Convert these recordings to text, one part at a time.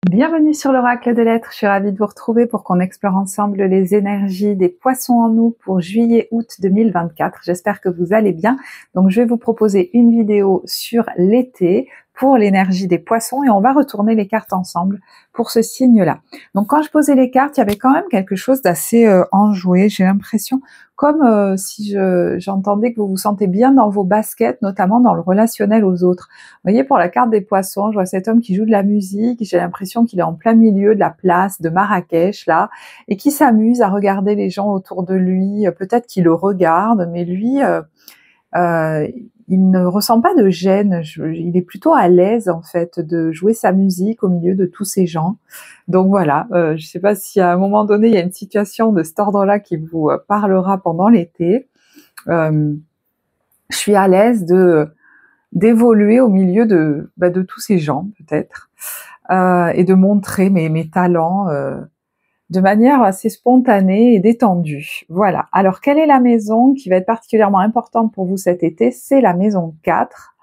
Bienvenue sur l'Oracle de l'Être, je suis ravie de vous retrouver pour qu'on explore ensemble les énergies des poissons en nous pour juillet-août 2024. J'espère que vous allez bien. Donc je vais vous proposer une vidéo sur l'été pour l'énergie des poissons et on va retourner les cartes ensemble pour ce signe-là. Donc quand je posais les cartes, il y avait quand même quelque chose d'assez enjoué, j'ai l'impression, comme si j'entendais que vous vous sentez bien dans vos baskets, notamment dans le relationnel aux autres. Vous voyez, pour la carte des poissons, je vois cet homme qui joue de la musique, j'ai l'impression qu'il est en plein milieu de la place de Marrakech, là, et qui s'amuse à regarder les gens autour de lui, peut-être qu'il le regarde, mais lui, il ne ressent pas de gêne, il est plutôt à l'aise, en fait, de jouer sa musique au milieu de tous ces gens. Donc voilà, je ne sais pas si à un moment donné, il y a une situation de cet ordre-là qui vous parlera pendant l'été. Je suis à l'aise d'évoluer au milieu de tous ces gens, peut-être, et de montrer mes talents de manière assez spontanée et détendue. Voilà. Alors, quelle est la maison qui va être particulièrement importante pour vous cet été? C'est la maison 4.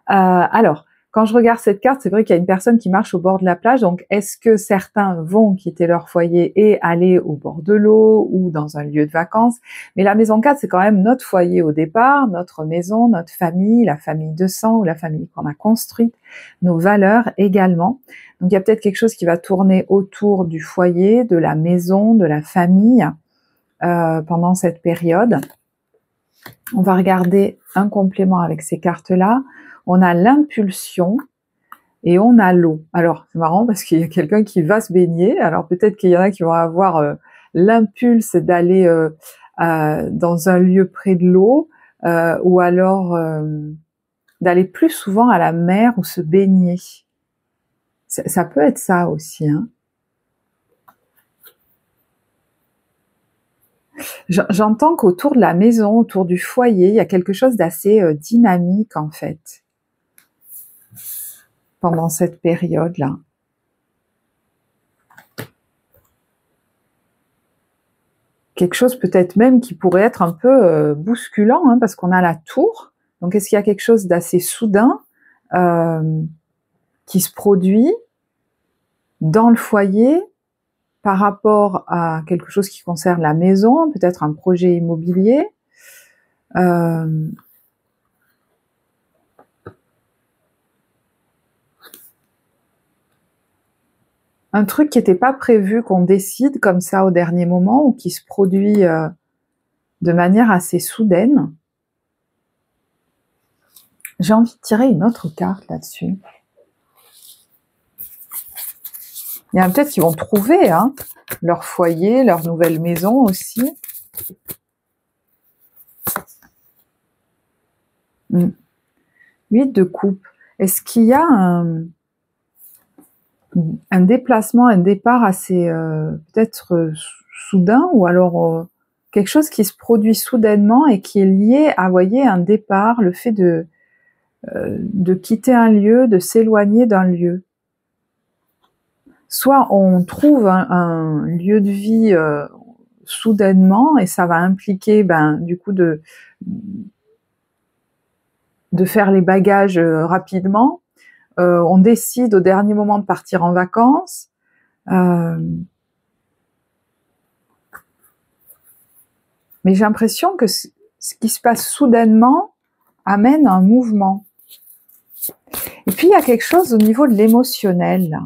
Alors, quand je regarde cette carte, c'est vrai qu'il y a une personne qui marche au bord de la plage, donc est-ce que certains vont quitter leur foyer et aller au bord de l'eau ou dans un lieu de vacances? Mais la maison 4, c'est quand même notre foyer au départ, notre maison, notre famille, la famille de sang ou la famille qu'on a construite, nos valeurs également. Donc il y a peut-être quelque chose qui va tourner autour du foyer, de la maison, de la famille pendant cette période. On va regarder un complément avec ces cartes-là. On a l'impulsion et on a l'eau. Alors, c'est marrant parce qu'il y a quelqu'un qui va se baigner. Alors, peut-être qu'il y en a qui vont avoir l'impulse d'aller dans un lieu près de l'eau ou alors d'aller plus souvent à la mer ou se baigner. Ça peut être ça aussi, hein. J'entends qu'autour de la maison, autour du foyer, il y a quelque chose d'assez dynamique en fait, pendant cette période-là. Quelque chose peut-être même qui pourrait être un peu bousculant, hein, parce qu'on a la tour. Donc est-ce qu'il y a quelque chose d'assez soudain qui se produit dans le foyer par rapport à quelque chose qui concerne la maison, peut-être un projet immobilier, un truc qui n'était pas prévu, qu'on décide comme ça au dernier moment ou qui se produit de manière assez soudaine. J'ai envie de tirer une autre carte là-dessus. Il y en a peut-être qui vont trouver leur foyer, leur nouvelle maison aussi. 8 de coupe. Est-ce qu'il y a un déplacement, un départ assez peut-être soudain ou alors quelque chose qui se produit soudainement et qui est lié à, voyez, un départ, le fait de quitter un lieu, de s'éloigner d'un lieu. Soit on trouve un lieu de vie soudainement et ça va impliquer du coup de faire les bagages rapidement. On décide au dernier moment de partir en vacances. Mais j'ai l'impression que ce qui se passe soudainement amène un mouvement. Et puis il y a quelque chose au niveau de l'émotionnel là.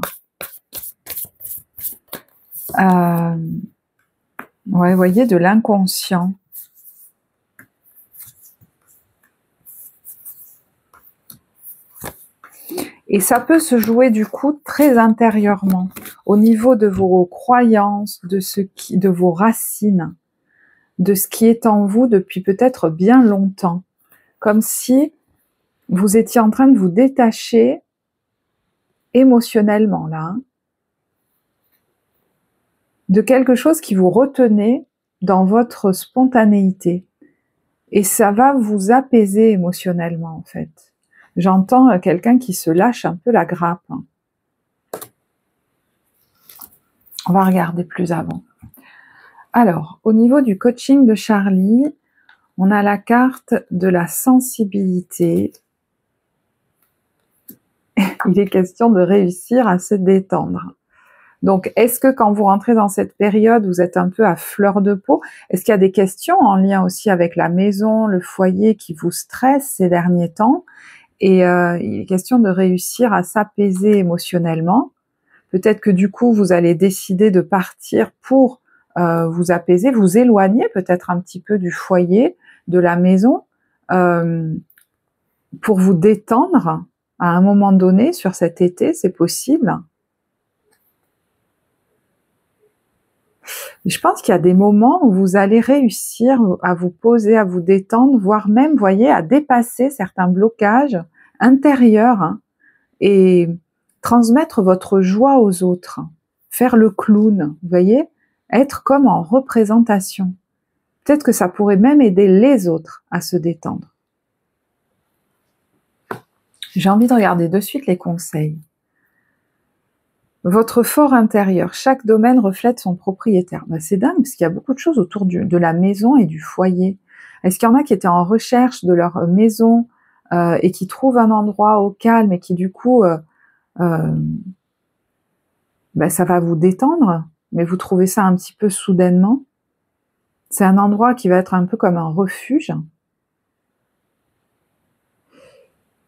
Ouais, vous voyez, de l'inconscient. Et ça peut se jouer du coup très intérieurement, au niveau de vos croyances, de vos racines, de ce qui est en vous depuis peut-être bien longtemps. Comme si vous étiez en train de vous détacher émotionnellement là, de quelque chose qui vous retenait dans votre spontanéité. Et ça va vous apaiser émotionnellement en fait. J'entends quelqu'un qui se lâche un peu la grappe. On va regarder plus avant. Alors, au niveau du coaching de Charlie, on a la carte de la sensibilité. Il est question de réussir à se détendre. Donc, est-ce que quand vous rentrez dans cette période, vous êtes un peu à fleur de peau? Est-ce qu'il y a des questions en lien aussi avec la maison, le foyer qui vous stressent ces derniers temps? Et il est question de réussir à s'apaiser émotionnellement. Peut-être que du coup, vous allez décider de partir pour vous apaiser, vous éloigner peut-être un petit peu du foyer, de la maison, pour vous détendre à un moment donné sur cet été, c'est possible. Je pense qu'il y a des moments où vous allez réussir à vous poser, à vous détendre, voire même, voyez, à dépasser certains blocages intérieurs, hein, et transmettre votre joie aux autres. Faire le clown, vous voyez, être comme en représentation. Peut-être que ça pourrait même aider les autres à se détendre. J'ai envie de regarder de suite les conseils. Votre fort intérieur, chaque domaine reflète son propriétaire. Ben, c'est dingue, parce qu'il y a beaucoup de choses autour de la maison et du foyer. Est-ce qu'il y en a qui étaient en recherche de leur maison et qui trouvent un endroit au calme et qui du coup, ben, ça va vous détendre, mais vous trouvez ça un petit peu soudainement? C'est un endroit qui va être un peu comme un refuge.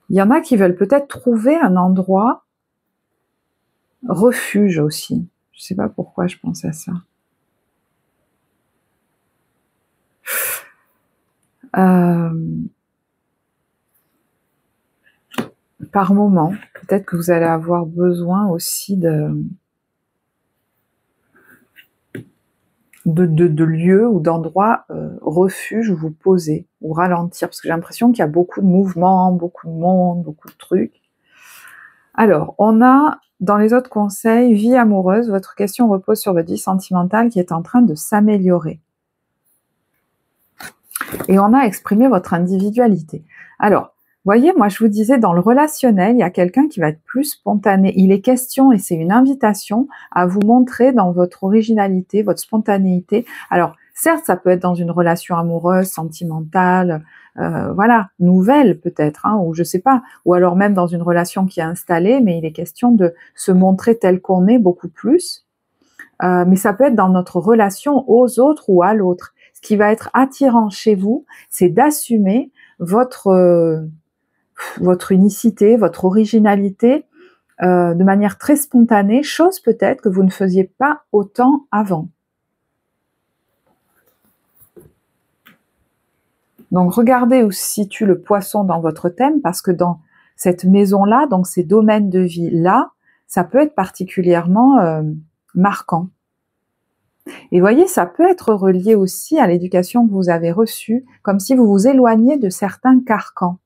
Il y en a qui veulent peut-être trouver un endroit refuge aussi. Je sais pas pourquoi je pense à ça. Par moment, peut-être que vous allez avoir besoin aussi de lieux ou d'endroits refuge où vous posez ou ralentir, parce que j'ai l'impression qu'il y a beaucoup de mouvements, beaucoup de monde, beaucoup de trucs. Alors, on a dans les autres conseils, vie amoureuse, votre question repose sur votre vie sentimentale qui est en train de s'améliorer. Et on a exprimé votre individualité. Alors, voyez, moi je vous disais, dans le relationnel, il y a quelqu'un qui va être plus spontané. Il est question, et c'est une invitation, à vous montrer dans votre originalité, votre spontanéité. Alors, certes, ça peut être dans une relation amoureuse, sentimentale, voilà, nouvelle peut-être, hein, ou je sais pas, ou alors même dans une relation qui est installée, mais il est question de se montrer tel qu'on est beaucoup plus. Mais ça peut être dans notre relation aux autres ou à l'autre. Ce qui va être attirant chez vous, c'est d'assumer votre unicité, votre originalité de manière très spontanée, chose peut-être que vous ne faisiez pas autant avant. Donc regardez où se situe le poisson dans votre thème, parce que dans cette maison-là, donc ces domaines de vie-là, ça peut être particulièrement marquant. Et voyez, ça peut être relié aussi à l'éducation que vous avez reçue, comme si vous vous éloigniez de certains carcans.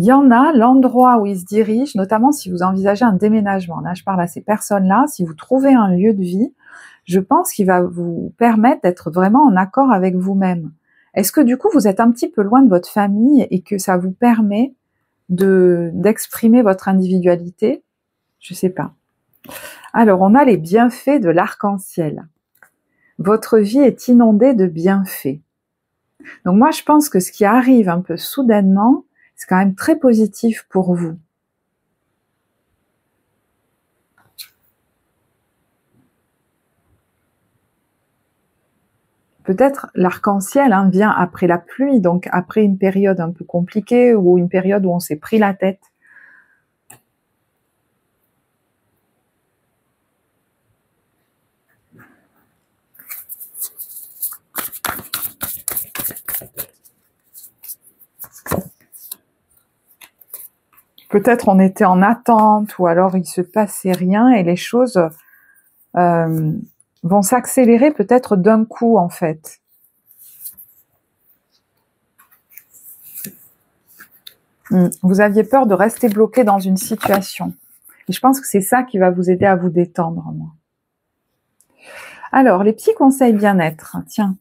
Il y en a, l'endroit où ils se dirigent, notamment si vous envisagez un déménagement. Là, je parle à ces personnes-là. Si vous trouvez un lieu de vie, je pense qu'il va vous permettre d'être vraiment en accord avec vous-même. Est-ce que du coup, vous êtes un petit peu loin de votre famille et que ça vous permet d'exprimer votre individualité? Je sais pas. Alors, on a les bienfaits de l'arc-en-ciel. Votre vie est inondée de bienfaits. Donc moi, je pense que ce qui arrive un peu soudainement, c'est quand même très positif pour vous. Peut-être l'arc-en-ciel vient après la pluie, donc après une période un peu compliquée ou une période où on s'est pris la tête. Peut-être on était en attente ou alors il se passait rien et les choses vont s'accélérer peut-être d'un coup en fait. Vous aviez peur de rester bloqué dans une situation. Et je pense que c'est ça qui va vous aider à vous détendre, moi. Alors, les petits conseils bien-être. Tiens,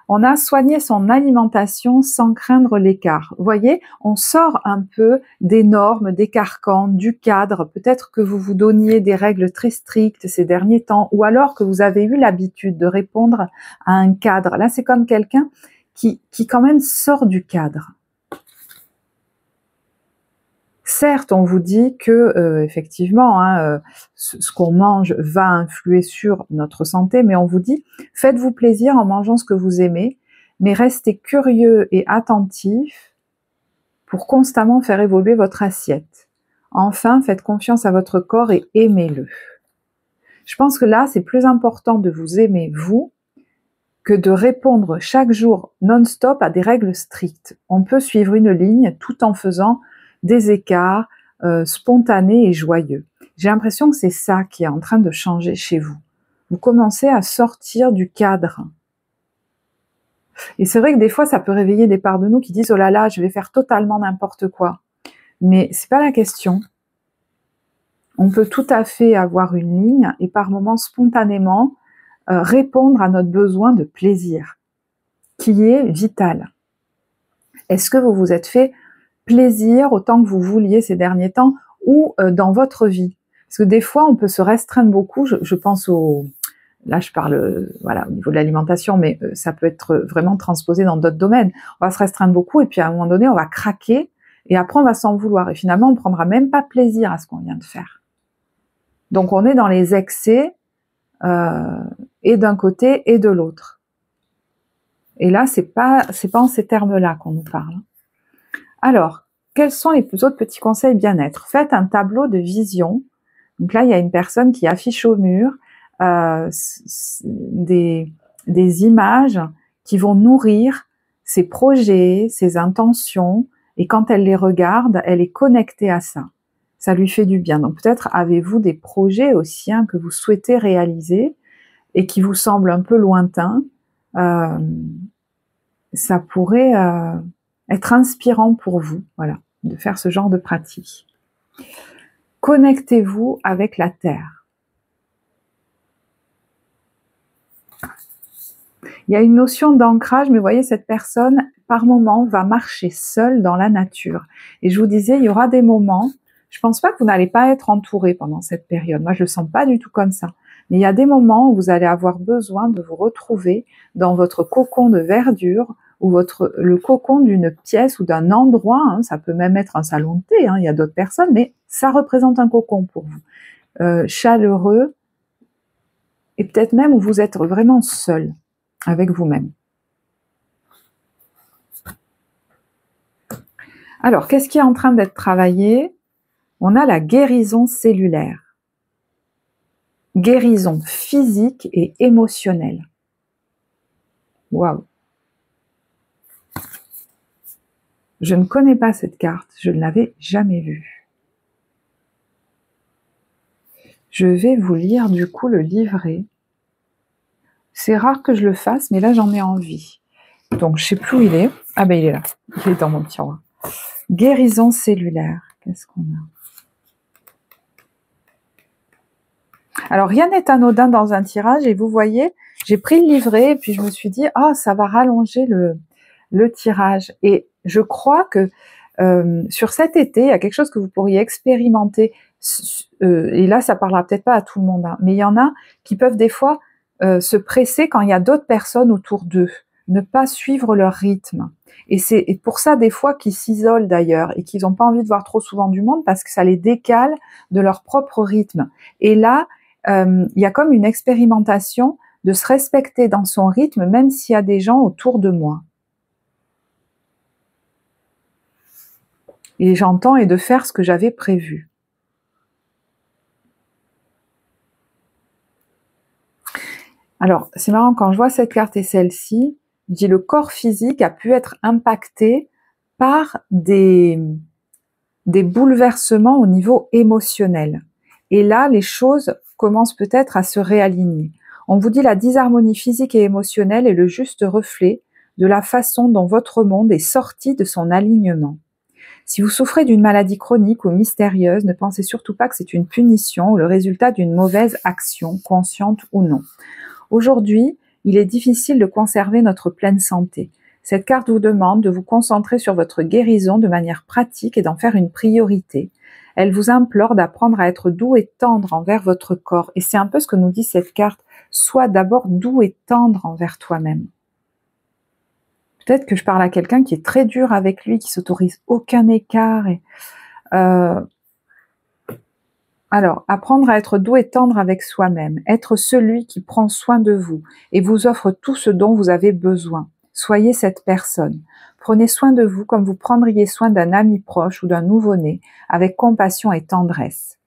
On a soigné son alimentation sans craindre l'écart. Vous voyez, on sort un peu des normes, des carcans, du cadre. Peut-être que vous vous donniez des règles très strictes ces derniers temps, ou alors que vous avez eu l'habitude de répondre à un cadre. Là, c'est comme quelqu'un qui quand même sort du cadre. Certes, on vous dit que effectivement, ce qu'on mange va influer sur notre santé, mais on vous dit faites-vous plaisir en mangeant ce que vous aimez, mais restez curieux et attentif pour constamment faire évoluer votre assiette. Enfin, faites confiance à votre corps et aimez-le. Je pense que là, c'est plus important de vous aimer vous que de répondre chaque jour non-stop à des règles strictes. On peut suivre une ligne tout en faisant des écarts spontanés et joyeux. J'ai l'impression que c'est ça qui est en train de changer chez vous. Vous commencez à sortir du cadre. Et c'est vrai que des fois, ça peut réveiller des parts de nous qui disent « Oh là là, je vais faire totalement n'importe quoi ». Mais c'est pas la question. On peut tout à fait avoir une ligne et par moments spontanément répondre à notre besoin de plaisir, qui est vital. Est-ce que vous vous êtes fait plaisir autant que vous vouliez ces derniers temps ou dans votre vie? Parce que des fois, on peut se restreindre beaucoup. Je pense au... Là, je parle voilà, au niveau de l'alimentation, mais ça peut être vraiment transposé dans d'autres domaines. On va se restreindre beaucoup et puis à un moment donné, on va craquer et après, on va s'en vouloir. Et finalement, on ne prendra même pas plaisir à ce qu'on vient de faire. Donc, on est dans les excès et d'un côté et de l'autre. Et là, c'est pas en ces termes-là qu'on nous parle. Alors, quels sont les autres petits conseils bien-être? Faites un tableau de vision. Donc là, il y a une personne qui affiche au mur des images qui vont nourrir ses projets, ses intentions, et quand elle les regarde, elle est connectée à ça. Ça lui fait du bien. Donc peut-être avez-vous des projets aussi que vous souhaitez réaliser et qui vous semblent un peu lointains. Ça pourrait être inspirant pour vous, voilà, de faire ce genre de pratique. Connectez-vous avec la Terre. Il y a une notion d'ancrage, mais vous voyez, cette personne, par moment, va marcher seule dans la nature. Et je vous disais, il y aura des moments, je pense pas que vous n'allez pas être entouré pendant cette période. Moi, je le sens pas du tout comme ça. Mais il y a des moments où vous allez avoir besoin de vous retrouver dans votre cocon de verdure, ou le cocon d'une pièce ou d'un endroit, ça peut même être un salon de thé, il y a d'autres personnes, mais ça représente un cocon pour vous. Chaleureux, et peut-être même où vous êtes vraiment seul avec vous-même. Alors, qu'est-ce qui est en train d'être travaillé? On a la guérison cellulaire. Guérison physique et émotionnelle. Waouh! Je ne connais pas cette carte, je ne l'avais jamais vue. Je vais vous lire du coup le livret. C'est rare que je le fasse, mais là j'en ai envie. Donc je ne sais plus où il est. Ah ben il est là, il est dans mon tiroir. Guérison cellulaire, qu'est-ce qu'on a? Alors rien n'est anodin dans un tirage et vous voyez, j'ai pris le livret et puis je me suis dit, ça va rallonger le tirage. Et je crois que sur cet été, il y a quelque chose que vous pourriez expérimenter. Et là, ça parlera peut-être pas à tout le monde, mais il y en a qui peuvent des fois se presser quand il y a d'autres personnes autour d'eux, ne pas suivre leur rythme. Et c'est pour ça des fois qu'ils s'isolent d'ailleurs et qu'ils n'ont pas envie de voir trop souvent du monde parce que ça les décale de leur propre rythme. Et là, il y a comme une expérimentation de se respecter dans son rythme, même s'il y a des gens autour de moi. Et j'entends et de faire ce que j'avais prévu. Alors, c'est marrant, quand je vois cette carte et celle-ci, je dis le corps physique a pu être impacté par des bouleversements au niveau émotionnel. Et là, les choses commencent peut-être à se réaligner. On vous dit la disharmonie physique et émotionnelle est le juste reflet de la façon dont votre monde est sorti de son alignement. Si vous souffrez d'une maladie chronique ou mystérieuse, ne pensez surtout pas que c'est une punition ou le résultat d'une mauvaise action, consciente ou non. Aujourd'hui, il est difficile de conserver notre pleine santé. Cette carte vous demande de vous concentrer sur votre guérison de manière pratique et d'en faire une priorité. Elle vous implore d'apprendre à être doux et tendre envers votre corps. Et c'est un peu ce que nous dit cette carte. Sois d'abord doux et tendre envers toi-même. Peut-être que je parle à quelqu'un qui est très dur avec lui, qui s'autorise aucun écart. Alors, apprendre à être doux et tendre avec soi-même, être celui qui prend soin de vous et vous offre tout ce dont vous avez besoin. Soyez cette personne. Prenez soin de vous comme vous prendriez soin d'un ami proche ou d'un nouveau-né, avec compassion et tendresse.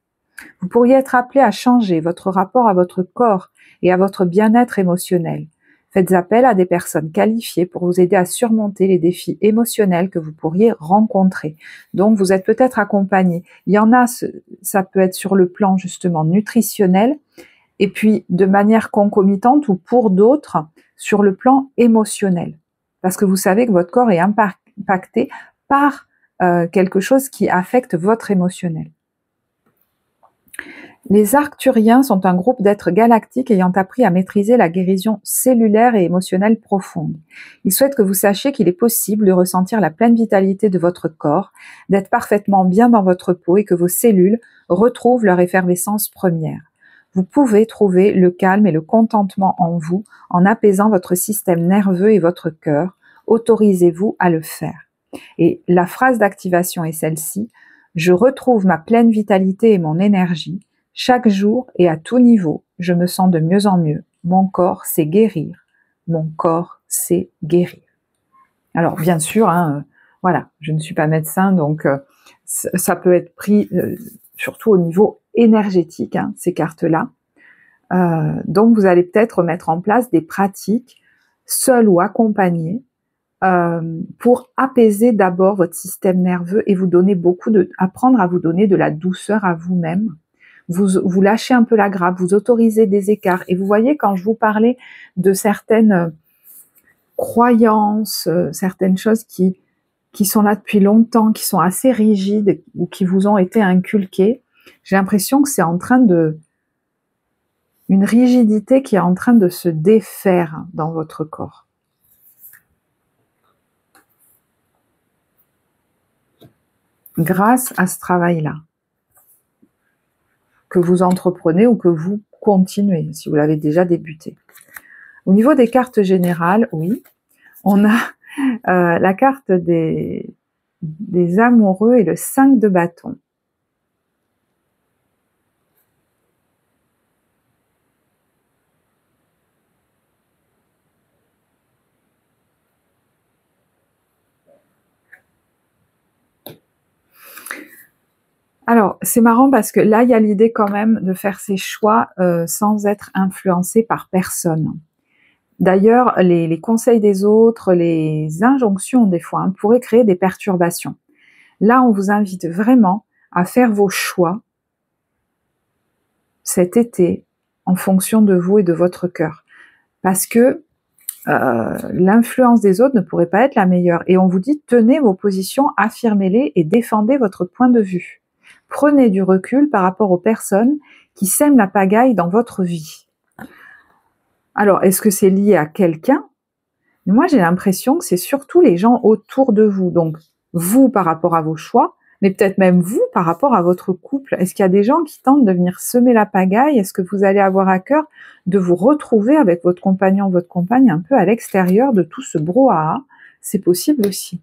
Vous pourriez être appelé à changer votre rapport à votre corps et à votre bien-être émotionnel. Faites appel à des personnes qualifiées pour vous aider à surmonter les défis émotionnels que vous pourriez rencontrer. Donc, vous êtes peut-être accompagné. Il y en a, ça peut être sur le plan justement nutritionnel, et puis de manière concomitante ou pour d'autres, sur le plan émotionnel. Parce que vous savez que votre corps est impacté par quelque chose qui affecte votre émotionnel. Les Arcturiens sont un groupe d'êtres galactiques ayant appris à maîtriser la guérison cellulaire et émotionnelle profonde. Ils souhaitent que vous sachiez qu'il est possible de ressentir la pleine vitalité de votre corps, d'être parfaitement bien dans votre peau et que vos cellules retrouvent leur effervescence première. Vous pouvez trouver le calme et le contentement en vous en apaisant votre système nerveux et votre cœur. Autorisez-vous à le faire. Et la phrase d'activation est celle-ci. Je retrouve ma pleine vitalité et mon énergie. Chaque jour et à tout niveau, je me sens de mieux en mieux. Mon corps sait guérir. Mon corps sait guérir. Alors, bien sûr, voilà, je ne suis pas médecin, donc ça peut être pris surtout au niveau énergétique, ces cartes-là. Donc, vous allez peut-être mettre en place des pratiques, seul ou accompagné, pour apaiser d'abord votre système nerveux et vous donner apprendre à vous donner de la douceur à vous-même. Vous lâchez un peu la grappe, vous autorisez des écarts. Et vous voyez, quand je vous parlais de certaines croyances, certaines choses qui sont là depuis longtemps, qui sont assez rigides ou qui vous ont été inculquées, j'ai l'impression que c'est une rigidité qui est en train de se défaire dans votre corps. Grâce à ce travail-là, que vous entreprenez ou que vous continuez, si vous l'avez déjà débuté. Au niveau des cartes générales, oui, on a la carte des amoureux et le 5 de bâton. Alors, c'est marrant parce que là, il y a l'idée quand même de faire ses choix sans être influencé par personne. D'ailleurs, les conseils des autres, les injonctions des fois, pourraient créer des perturbations. Là, on vous invite vraiment à faire vos choix cet été en fonction de vous et de votre cœur. Parce que l'influence des autres ne pourrait pas être la meilleure. Et on vous dit, tenez vos positions, affirmez-les et défendez votre point de vue. Prenez du recul par rapport aux personnes qui sèment la pagaille dans votre vie. Alors, est-ce que c'est lié à quelqu'un? Moi, j'ai l'impression que c'est surtout les gens autour de vous. Donc, vous par rapport à vos choix, mais peut-être même vous par rapport à votre couple. Est-ce qu'il y a des gens qui tentent de venir semer la pagaille? Est-ce que vous allez avoir à cœur de vous retrouver avec votre compagnon, votre compagne un peu à l'extérieur de tout ce brouhaha? C'est possible aussi.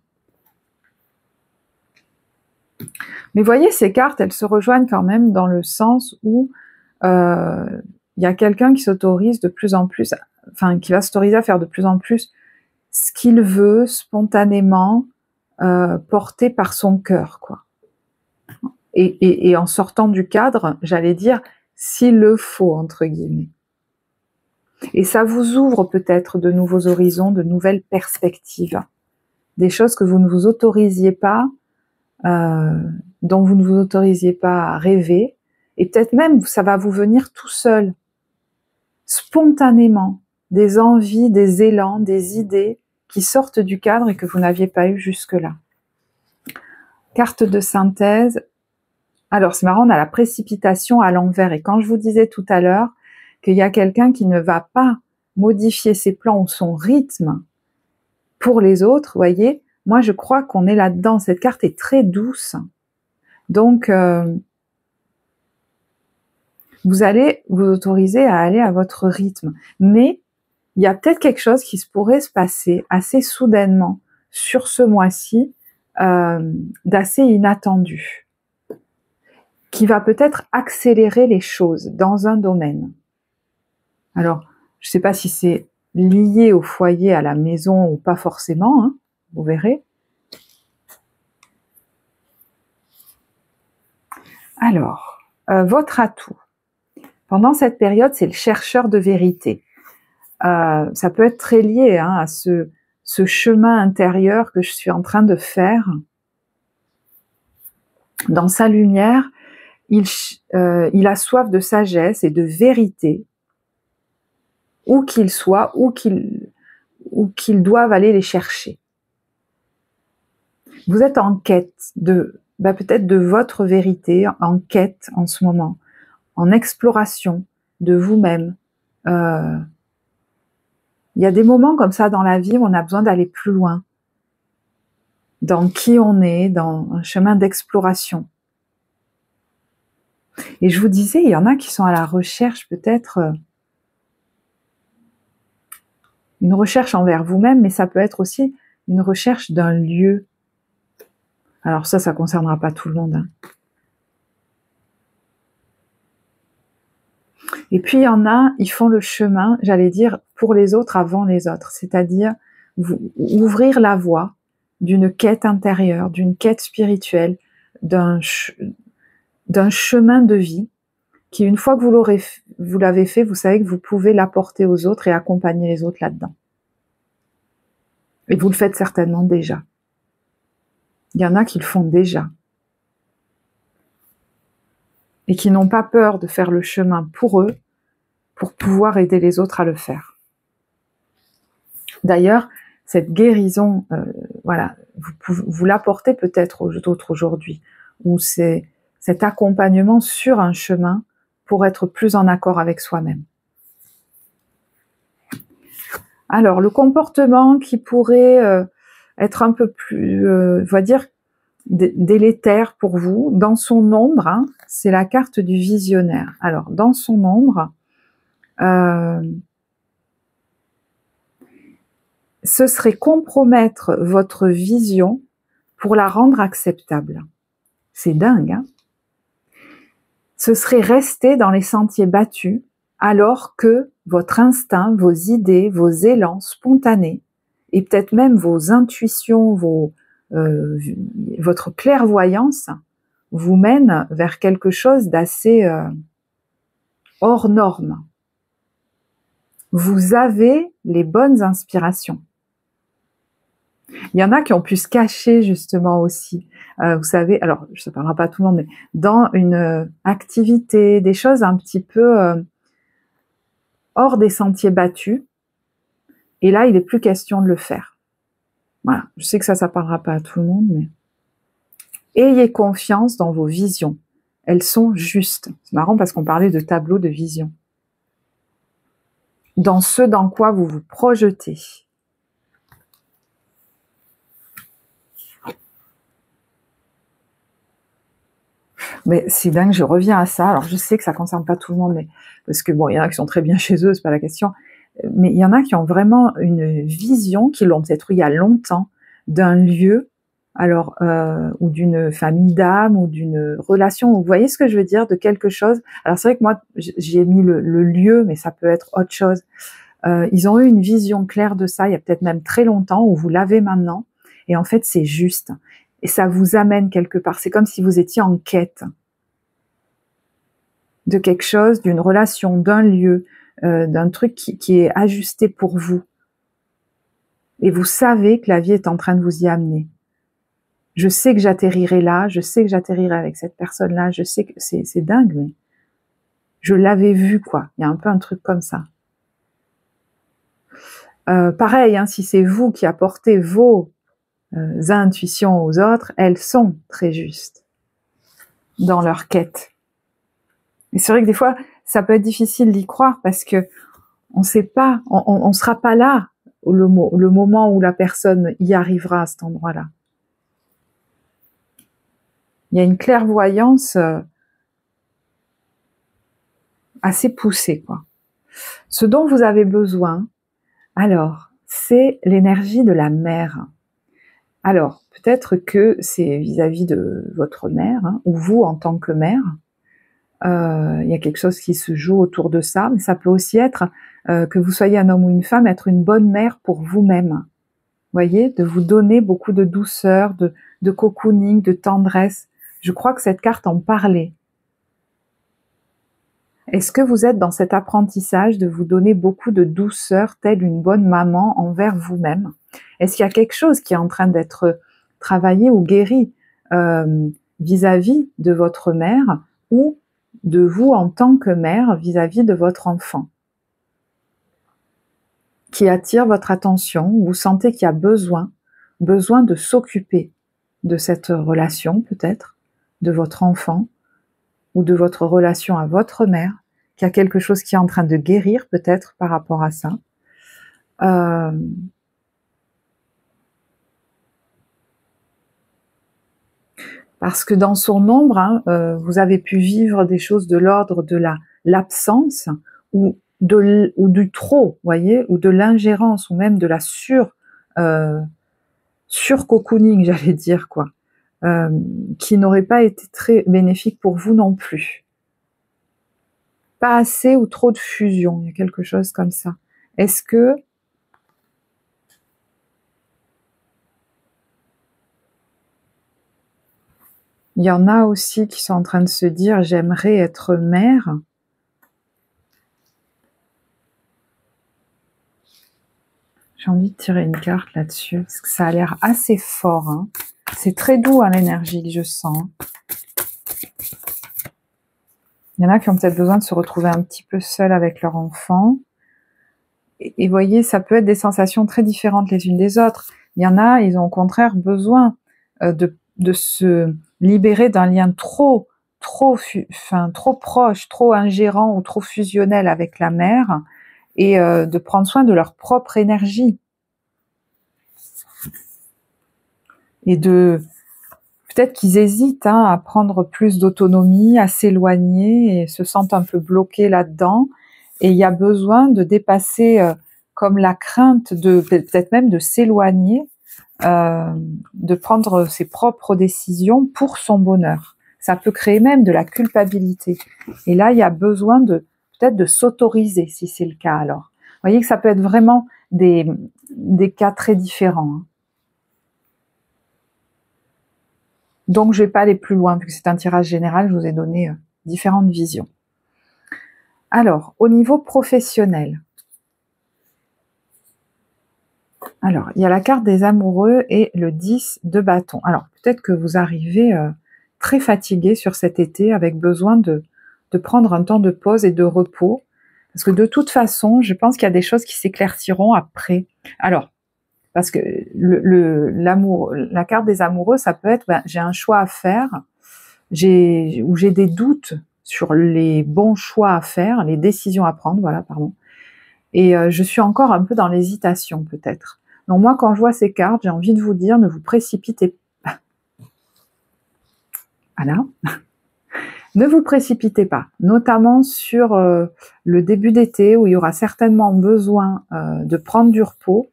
Mais voyez, ces cartes, elles se rejoignent quand même dans le sens où il y a quelqu'un qui s'autorise de plus en plus, qui va s'autoriser à faire de plus en plus ce qu'il veut spontanément, porté par son cœur, quoi. Et en sortant du cadre, j'allais dire, s'il le faut, entre guillemets. Et ça vous ouvre peut-être de nouveaux horizons, de nouvelles perspectives. Des choses que vous ne vous autorisiez pas, dont vous ne vous autorisiez pas à rêver, et peut-être même ça va vous venir tout seul, spontanément, des envies, des élans, des idées qui sortent du cadre et que vous n'aviez pas eu jusque-là. Carte de synthèse. Alors c'est marrant, on a la précipitation à l'envers, et quand je vous disais tout à l'heure qu'il y a quelqu'un qui ne va pas modifier ses plans ou son rythme pour les autres, vous voyez, moi je crois qu'on est là-dedans. Cette carte est très douce. Donc, vous allez vous autoriser à aller à votre rythme. Mais il y a peut-être quelque chose qui se pourrait se passer assez soudainement sur ce mois-ci, d'assez inattendu, qui va peut-être accélérer les choses dans un domaine. Alors, je ne sais pas si c'est lié au foyer, à la maison ou pas forcément, hein, vous verrez. Alors, votre atout. Pendant cette période, c'est le chercheur de vérité. Ça peut être très lié hein, à ce chemin intérieur que je suis en train de faire. Dans sa lumière, il a soif de sagesse et de vérité, où qu'il soit, où qu'il doive aller les chercher. Vous êtes en quête de, peut-être de votre vérité, en quête en ce moment, en exploration de vous-même. Il y a des moments comme ça dans la vie où on a besoin d'aller plus loin, dans qui on est, dans un chemin d'exploration. Et je vous disais, il y en a qui sont à la recherche peut-être, une recherche envers vous-même, mais ça peut être aussi une recherche d'un lieu. Alors ça concernera pas tout le monde. Hein. Et puis il y en a, ils font le chemin, j'allais dire, pour les autres avant les autres, c'est-à-dire ouvrir la voie d'une quête intérieure, d'une quête spirituelle, d'un chemin de vie, qui une fois que vous l'avez fait, vous savez que vous pouvez l'apporter aux autres et accompagner les autres là-dedans. Et vous le faites certainement déjà. Il y en a qui le font déjà. Et qui n'ont pas peur de faire le chemin pour eux, pour pouvoir aider les autres à le faire. D'ailleurs, cette guérison, voilà, vous l'apportez peut-être aux autres aujourd'hui, ou c'est cet accompagnement sur un chemin pour être plus en accord avec soi-même. Alors, le comportement qui pourrait être un peu plus, on va dire, délétère pour vous, dans son ombre, hein, c'est la carte du visionnaire. Alors, dans son ombre, ce serait compromettre votre vision pour la rendre acceptable. C'est dingue, hein? Ce serait rester dans les sentiers battus alors que votre instinct, vos idées, vos élans spontanés et peut-être même vos intuitions, votre clairvoyance vous mènent vers quelque chose d'assez hors norme. Vous avez les bonnes inspirations. Il y en a qui ont pu se cacher justement aussi. Vous savez, alors je ne parlerai pas à tout le monde, mais dans une activité, des choses un petit peu hors des sentiers battus. Et là, il n'est plus question de le faire. Voilà, je sais que ça parlera pas à tout le monde, mais ayez confiance dans vos visions. Elles sont justes. C'est marrant parce qu'on parlait de tableau de vision. Dans ce dans quoi vous vous projetez. Mais c'est dingue, je reviens à ça. Alors je sais que ça concerne pas tout le monde, mais parce que bon, il y en a qui sont très bien chez eux, c'est pas la question. Mais il y en a qui ont vraiment une vision, qui l'ont peut-être eu il y a longtemps, d'un lieu, alors ou d'une famille d'âmes, ou d'une relation. Vous voyez ce que je veux dire, de quelque chose. Alors c'est vrai que moi j'ai mis le lieu, mais ça peut être autre chose. Ils ont eu une vision claire de ça, il y a peut-être même très longtemps, ou vous l'avez maintenant. Et en fait, c'est juste. Et ça vous amène quelque part. C'est comme si vous étiez en quête de quelque chose, d'une relation, d'un lieu, d'un truc qui est ajusté pour vous. Et vous savez que la vie est en train de vous y amener. Je sais que j'atterrirai là, je sais que j'atterrirai avec cette personne-là, je sais que c'est dingue, mais je l'avais vu, quoi. Il y a un peu un truc comme ça. Pareil, hein, si c'est vous qui apportez vos intuitions aux autres, elles sont très justes dans leur quête. Et c'est vrai que des fois, ça peut être difficile d'y croire parce que On sait pas, on sera pas là le moment où la personne y arrivera à cet endroit-là. Il y a une clairvoyance assez poussée, quoi. Ce dont vous avez besoin, alors, c'est l'énergie de la mère. Alors, peut-être que c'est vis-à-vis de votre mère, hein, ou vous en tant que mère. Il y a quelque chose qui se joue autour de ça, mais ça peut aussi être que vous soyez un homme ou une femme, être une bonne mère pour vous-même. Voyez, de vous donner beaucoup de douceur, de cocooning, de tendresse. Je crois que cette carte en parlait. Est-ce que vous êtes dans cet apprentissage de vous donner beaucoup de douceur, telle une bonne maman envers vous-même? Est-ce qu'il y a quelque chose qui est en train d'être travaillé ou guéri vis-à-vis de votre mère ou de vous en tant que mère vis-à-vis de votre enfant, qui attire votre attention? Vous sentez qu'il y a besoin de s'occuper de cette relation, peut-être, de votre enfant, ou de votre relation à votre mère, qu'il y a quelque chose qui est en train de guérir, peut-être, par rapport à ça. Parce que dans son ombre, hein, vous avez pu vivre des choses de l'ordre de l'absence ou du trop, voyez, ou de l'ingérence, ou même de la sur-cocooning, j'allais dire, quoi, qui n'aurait pas été très bénéfique pour vous non plus. Pas assez ou trop de fusion, il y a quelque chose comme ça. Est-ce que il y en a aussi qui sont en train de se dire « j'aimerais être mère ». J'ai envie de tirer une carte là-dessus, parce que ça a l'air assez fort. Hein. C'est très doux à l'énergie que je sens. Il y en a qui ont peut-être besoin de se retrouver un petit peu seuls avec leur enfant. Et voyez, ça peut être des sensations très différentes les unes des autres. Il y en a, ils ont au contraire besoin de se libérer d'un lien trop proche, trop ingérant ou trop fusionnel avec la mère, et de prendre soin de leur propre énergie. Et peut-être qu'ils hésitent à prendre plus d'autonomie, à s'éloigner, et se sentent un peu bloqués là-dedans. Et il y a besoin de dépasser comme la crainte de peut-être même de s'éloigner, de prendre ses propres décisions pour son bonheur. Ça peut créer même de la culpabilité. Et là, il y a besoin peut-être de s'autoriser, si c'est le cas alors. Vous voyez que ça peut être vraiment des cas très différents. Hein. Donc, je ne vais pas aller plus loin, puisque c'est un tirage général, je vous ai donné différentes visions. Alors, au niveau professionnel, alors, il y a la carte des amoureux et le 10 de bâton. Alors, peut-être que vous arrivez très fatigué sur cet été, avec besoin de prendre un temps de pause et de repos, parce que de toute façon, je pense qu'il y a des choses qui s'éclairciront après. Alors, parce que la carte des amoureux, ça peut être, j'ai un choix à faire, ou j'ai des doutes sur les bons choix à faire, les décisions à prendre, voilà, pardon. Et je suis encore un peu dans l'hésitation, peut-être. Donc moi, quand je vois ces cartes, j'ai envie de vous dire, ne vous précipitez pas. Voilà. Ne vous précipitez pas, notamment sur le début d'été, où il y aura certainement besoin de prendre du repos.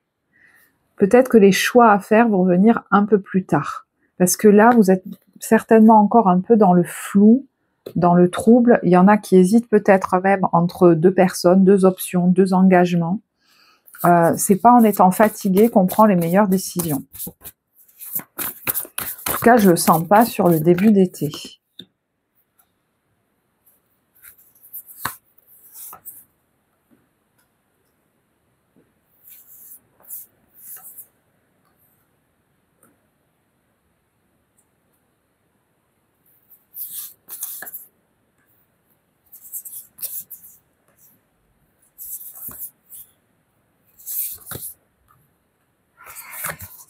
Peut-être que les choix à faire vont venir un peu plus tard. Parce que là, vous êtes certainement encore un peu dans le flou, dans le trouble. Il y en a qui hésitent peut-être même entre deux personnes, deux options, deux engagements. C'est pas en étant fatigué qu'on prend les meilleures décisions. En tout cas, je le sens pas sur le début d'été.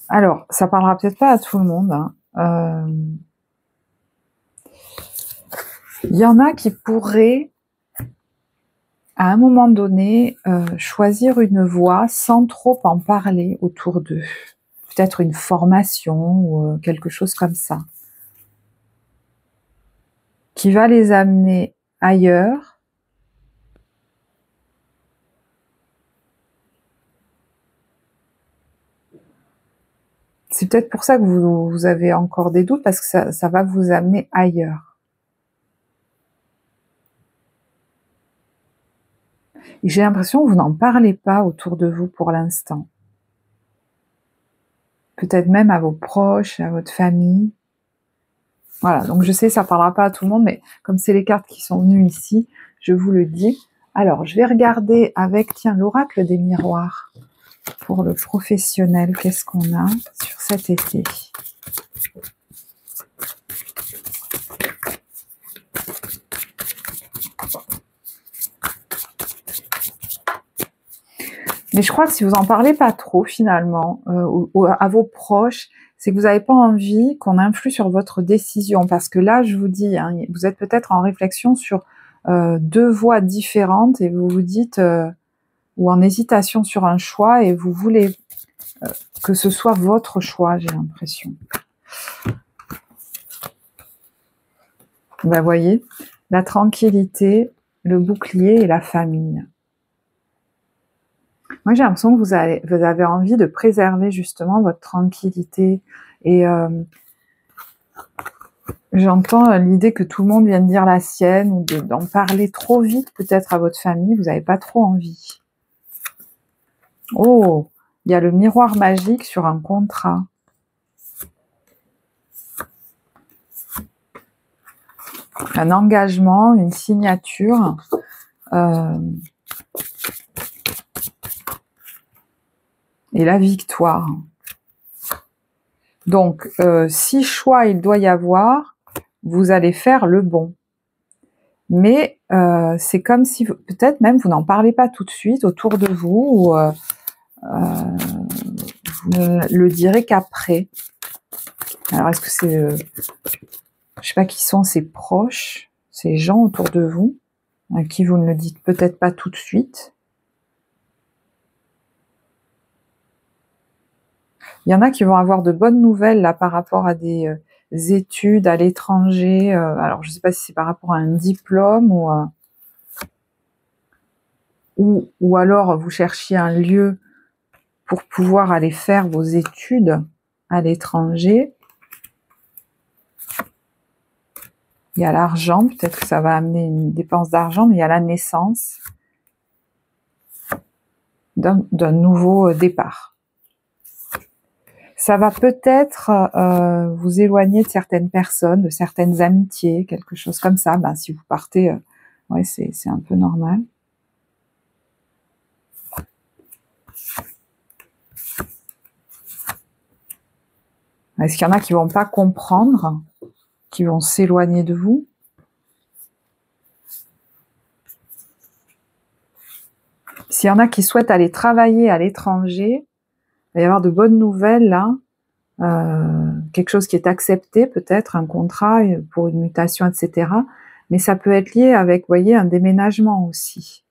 Alors, ça parlera peut-être pas à tout le monde. Hein. Il y en a qui pourraient à un moment donné, choisir une voie sans trop en parler autour d'eux. Peut-être une formation ou quelque chose comme ça, qui va les amener ailleurs. C'est peut-être pour ça que vous avez encore des doutes, parce que ça va vous amener ailleurs. Et j'ai l'impression que vous n'en parlez pas autour de vous pour l'instant. Peut-être même à vos proches, à votre famille. Voilà, donc je sais, ça ne parlera pas à tout le monde, mais comme c'est les cartes qui sont venues ici, je vous le dis. Alors, je vais regarder avec, tiens, l'oracle des miroirs. Pour le professionnel, qu'est-ce qu'on a sur cet été? Mais je crois que si vous en parlez pas trop finalement à vos proches, c'est que vous n'avez pas envie qu'on influe sur votre décision. Parce que là, je vous dis, hein, vous êtes peut-être en réflexion sur deux voies différentes et vous vous dites, ou en hésitation sur un choix et vous voulez que ce soit votre choix, j'ai l'impression. Ben, voyez, la tranquillité, le bouclier et la famille. Moi, j'ai l'impression que vous avez envie de préserver justement votre tranquillité. Et j'entends l'idée que tout le monde vienne dire la sienne, ou d'en parler trop vite peut-être à votre famille, vous n'avez pas trop envie. Oh, il y a le miroir magique sur un contrat. Un engagement, une signature. Et la victoire. Donc, si choix il doit y avoir, vous allez faire le bon. Mais c'est comme si, peut-être même, vous n'en parlez pas tout de suite autour de vous, ou vous ne le direz qu'après. Alors, est-ce que c'est... je sais pas qui sont ces proches, ces gens autour de vous, à qui vous ne le dites peut-être pas tout de suite. Il y en a qui vont avoir de bonnes nouvelles là par rapport à des études à l'étranger. Alors, je ne sais pas si c'est par rapport à un diplôme ou alors vous cherchiez un lieu pour pouvoir aller faire vos études à l'étranger. Il y a l'argent, peut-être que ça va amener une dépense d'argent, mais il y a la naissance d'un nouveau départ. Ça va peut-être vous éloigner de certaines personnes, de certaines amitiés, quelque chose comme ça. Ben, si vous partez, ouais, c'est un peu normal. Est-ce qu'il y en a qui vont pas comprendre, qui vont s'éloigner de vous? S'il y en a qui souhaitent aller travailler à l'étranger, il va y avoir de bonnes nouvelles là. Quelque chose qui est accepté, peut-être un contrat pour une mutation, etc. Mais ça peut être lié avec, vous voyez, un déménagement aussi.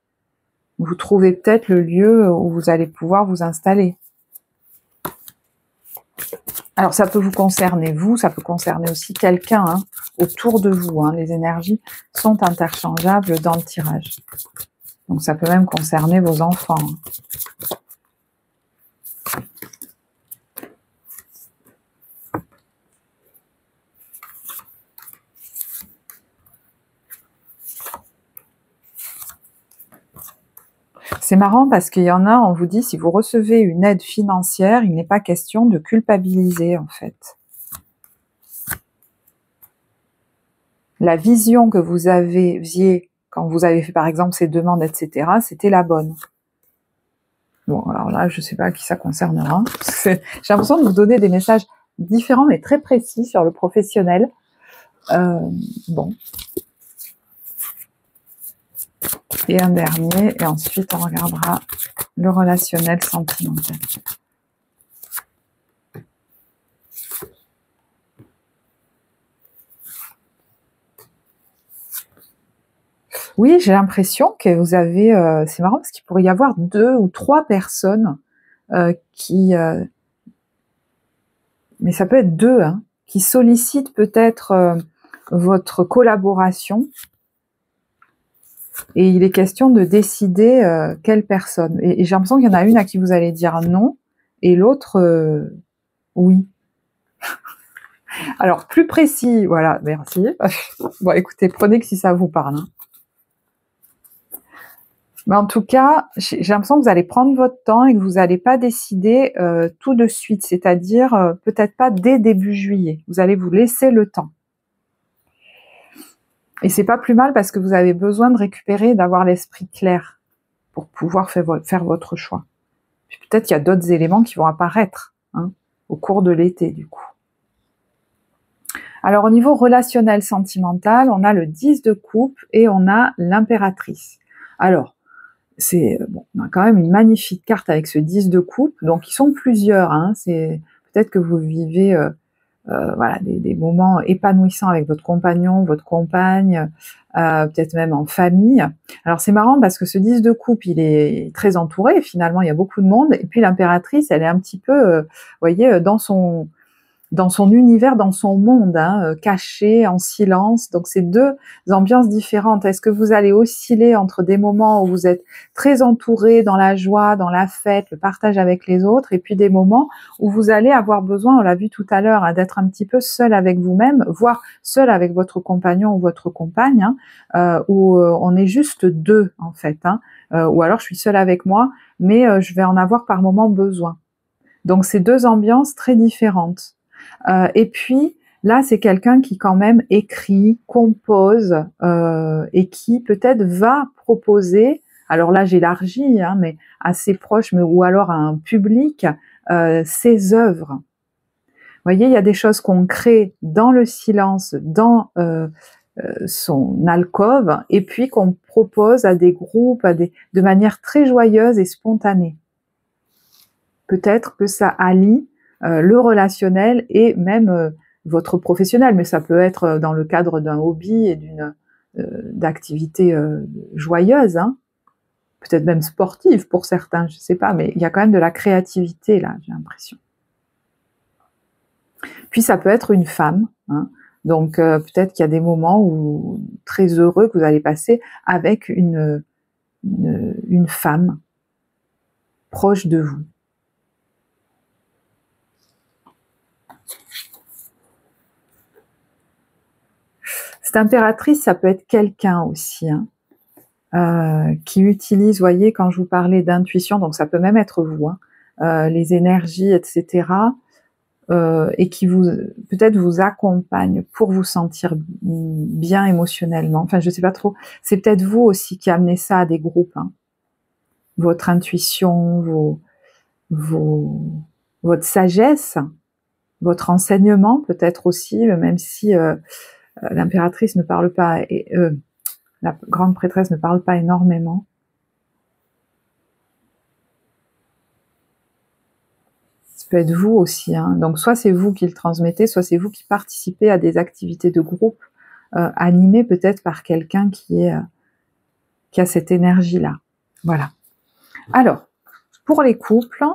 Vous trouvez peut-être le lieu où vous allez pouvoir vous installer. Alors ça peut vous concerner vous, ça peut concerner aussi quelqu'un hein, autour de vous. Hein. Les énergies sont interchangeables dans le tirage. Donc ça peut même concerner vos enfants. C'est marrant parce qu'il y en a, on vous dit, si vous recevez une aide financière, il n'est pas question de culpabiliser en fait. La vision que vous aviez quand vous avez fait par exemple ces demandes, etc., c'était la bonne. Bon, alors là, je ne sais pas à qui ça concernera. J'ai l'impression de vous donner des messages différents mais très précis sur le professionnel. Bon. Et un dernier, et ensuite on regardera le relationnel sentimental. Oui, j'ai l'impression que vous avez, c'est marrant parce qu'il pourrait y avoir 2 ou 3 personnes, qui, mais ça peut être 2, hein, qui sollicitent peut-être, votre collaboration et il est question de décider, quelle personne et j'ai l'impression qu'il y en a une à qui vous allez dire non et l'autre, oui. Alors plus précis, voilà, merci. Bon écoutez, prenez que si ça vous parle, hein. Mais en tout cas, j'ai l'impression que vous allez prendre votre temps et que vous n'allez pas décider tout de suite, c'est-à-dire peut-être pas dès début juillet. Vous allez vous laisser le temps. Et c'est pas plus mal parce que vous avez besoin de récupérer, d'avoir l'esprit clair pour pouvoir faire votre choix. Puis peut-être qu'il y a d'autres éléments qui vont apparaître, hein, au cours de l'été du coup. Alors au niveau relationnel sentimental, on a le 10 de coupe et on a l'impératrice. Alors, c'est bon, on a quand même une magnifique carte avec ce 10 de coupe, donc ils sont plusieurs, hein, c'est peut-être que vous vivez voilà, des moments épanouissants avec votre compagnon, votre compagne, peut-être même en famille. Alors c'est marrant parce que ce 10 de coupe, il est très entouré, finalement il y a beaucoup de monde, et puis l'impératrice, elle est un petit peu, vous voyez, dans son univers, dans son monde, hein, caché, en silence. Donc c'est 2 ambiances différentes. Est-ce que vous allez osciller entre des moments où vous êtes très entouré dans la joie, dans la fête, le partage avec les autres, et puis des moments où vous allez avoir besoin, on l'a vu tout à l'heure, hein, d'être un petit peu seul avec vous-même, voire seul avec votre compagnon ou votre compagne, hein, où on est juste 2 en fait, hein, ou alors je suis seule avec moi, mais je vais en avoir par moment besoin. Donc c'est 2 ambiances très différentes. Et puis là, c'est quelqu'un qui quand même écrit, compose et qui peut-être va proposer. Alors là, j'élargis, hein, mais à ses proches, mais ou alors à un public, ses œuvres. Vous voyez, il y a des choses qu'on crée dans le silence, dans son alcôve, et puis qu'on propose à des groupes, de manière très joyeuse et spontanée. Peut-être que ça allie le relationnel et même votre professionnel, mais ça peut être dans le cadre d'un hobby et d'une d'activités joyeuses, hein, peut-être même sportives pour certains, je sais pas, mais il y a quand même de la créativité là, j'ai l'impression. Puis ça peut être une femme, hein, donc peut-être qu'il y a des moments où très heureux que vous allez passer avec une femme proche de vous. Cette impératrice, ça peut être quelqu'un aussi, hein, qui utilise, voyez, quand je vous parlais d'intuition, donc ça peut même être vous, hein, les énergies, etc., et qui peut-être vous accompagne pour vous sentir bien émotionnellement. Enfin, je sais pas trop. C'est peut-être vous aussi qui amenez ça à des groupes, hein. Votre intuition, votre sagesse, votre enseignement, peut-être aussi, même si l'impératrice ne parle pas, et la grande prêtresse ne parle pas énormément. Ça peut être vous aussi, hein. Donc soit c'est vous qui le transmettez, soit c'est vous qui participez à des activités de groupe animées peut-être par quelqu'un qui a cette énergie-là. Voilà. Alors, pour les couples,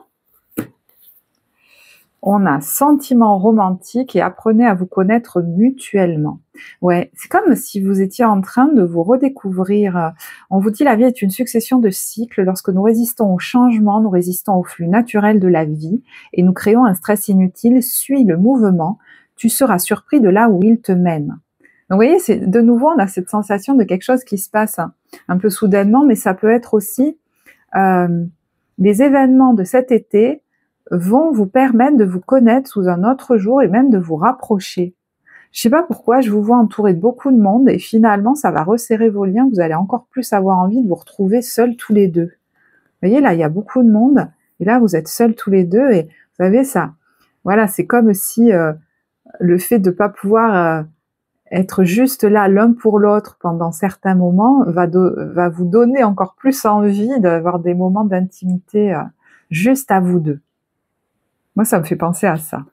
on a sentiment romantique et apprenez à vous connaître mutuellement. Ouais, c'est comme si vous étiez en train de vous redécouvrir. On vous dit la vie est une succession de cycles. Lorsque nous résistons au changement, nous résistons au flux naturel de la vie et nous créons un stress inutile. Suis le mouvement, tu seras surpris de là où il te mène. Donc vous voyez, c'est de nouveau on a cette sensation de quelque chose qui se passe un peu soudainement, mais ça peut être aussi les événements de cet été vont vous permettre de vous connaître sous un autre jour et même de vous rapprocher. Je sais pas pourquoi, je vous vois entouré de beaucoup de monde et finalement ça va resserrer vos liens, vous allez encore plus avoir envie de vous retrouver seuls tous les deux. Vous voyez là, il y a beaucoup de monde et là vous êtes seuls tous les deux et vous savez ça, voilà, c'est comme si le fait de pas pouvoir être juste là l'un pour l'autre pendant certains moments va vous donner encore plus envie d'avoir des moments d'intimité juste à vous deux. Moi, ça me fait penser à ça.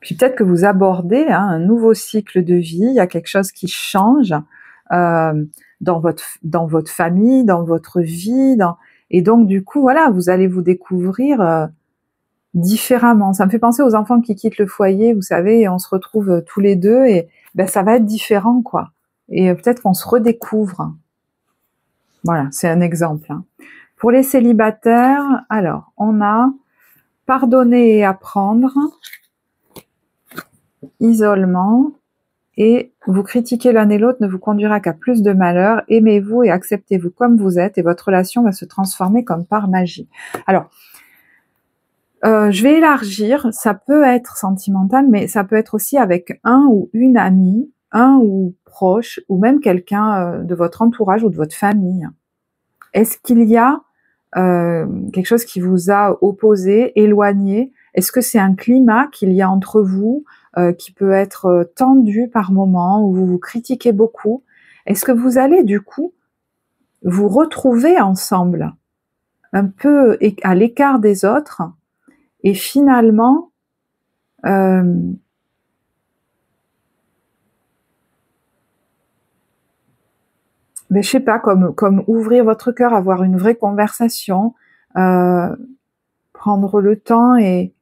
Puis peut-être que vous abordez un nouveau cycle de vie, il y a quelque chose qui change dans votre famille, dans votre vie, et donc du coup, voilà, vous allez vous découvrir différemment. Ça me fait penser aux enfants qui quittent le foyer, vous savez, et on se retrouve tous les deux, et ça va être différent, quoi. Et peut-être qu'on se redécouvre. Voilà, c'est un exemple. Pour les célibataires, alors, on a pardonner et apprendre, isolement, et vous critiquer l'un et l'autre ne vous conduira qu'à plus de malheur. Aimez-vous et acceptez-vous comme vous êtes, et votre relation va se transformer comme par magie. Alors, je vais élargir, ça peut être sentimental, mais ça peut être aussi avec un ou une amie, un ou proche, ou même quelqu'un de votre entourage ou de votre famille. Est-ce qu'il y a quelque chose qui vous a opposé, éloigné? Est-ce que c'est un climat qu'il y a entre vous qui peut être tendu par moments, où vous vous critiquez beaucoup? Est-ce que vous allez du coup vous retrouver ensemble, un peu à l'écart des autres, et finalement mais je sais pas, comme ouvrir votre cœur, avoir une vraie conversation, prendre le temps et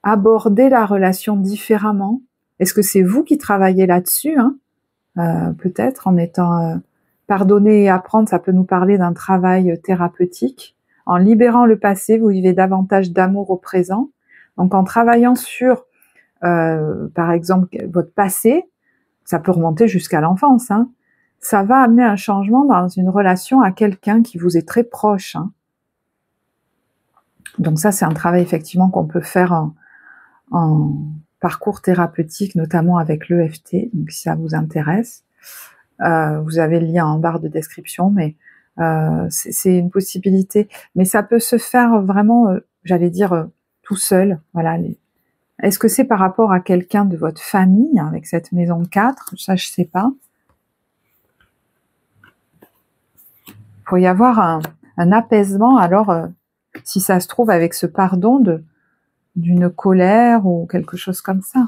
aborder la relation différemment. Est-ce que c'est vous qui travaillez là-dessus, peut-être en étant pardonner et apprendre, ça peut nous parler d'un travail thérapeutique. En libérant le passé, vous vivez davantage d'amour au présent. Donc en travaillant sur, par exemple, votre passé, ça peut remonter jusqu'à l'enfance, ça va amener un changement dans une relation à quelqu'un qui vous est très proche. Donc ça, c'est un travail effectivement qu'on peut faire en parcours thérapeutique, notamment avec l'EFT, donc si ça vous intéresse. Vous avez le lien en barre de description, mais c'est une possibilité. Mais ça peut se faire vraiment, j'allais dire, tout seul. Voilà. Est-ce que c'est par rapport à quelqu'un de votre famille, avec cette maison 4? Ça, je sais pas. Il pourrait y avoir un apaisement, alors, si ça se trouve, avec ce pardon d'une colère ou quelque chose comme ça.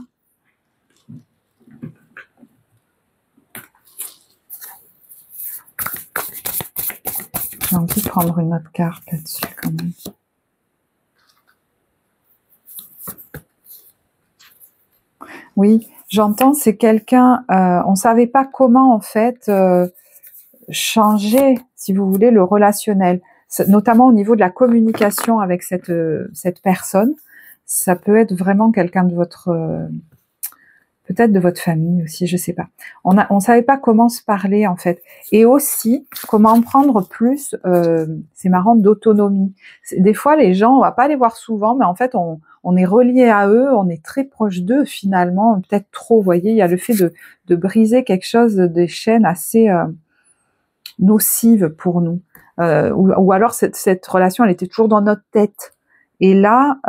J'ai envie de prendre une autre carte là-dessus quand même. Oui, j'entends, c'est quelqu'un, on savait pas comment en fait changer, si vous voulez, le relationnel, notamment au niveau de la communication avec cette personne. Ça peut être vraiment quelqu'un de votre, peut-être de votre famille aussi, je sais pas. On savait pas comment se parler en fait, et aussi comment prendre plus, c'est marrant, d'autonomie. Des fois, les gens, on va pas les voir souvent, mais en fait, on est relié à eux, on est très proche d'eux finalement, peut-être trop. Vous voyez, il y a le fait de briser quelque chose, des chaînes assez nocives pour nous, ou alors cette relation, elle était toujours dans notre tête. Et là,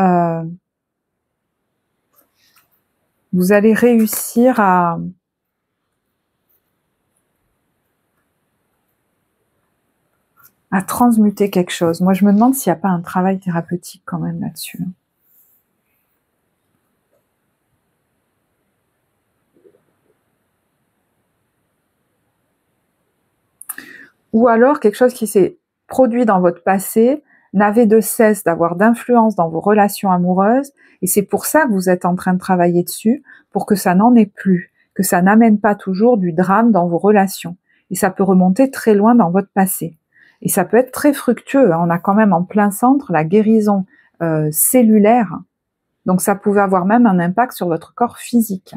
vous allez réussir à transmuter quelque chose. Moi, je me demande s'il n'y a pas un travail thérapeutique quand même là-dessus. Ou alors quelque chose qui s'est produit dans votre passé n'avait de cesse d'avoir d'influence dans vos relations amoureuses, et c'est pour ça que vous êtes en train de travailler dessus, pour que ça n'en ait plus, que ça n'amène pas toujours du drame dans vos relations. Et ça peut remonter très loin dans votre passé. Et ça peut être très fructueux. On a quand même en plein centre la guérison cellulaire. Donc ça pouvait avoir même un impact sur votre corps physique.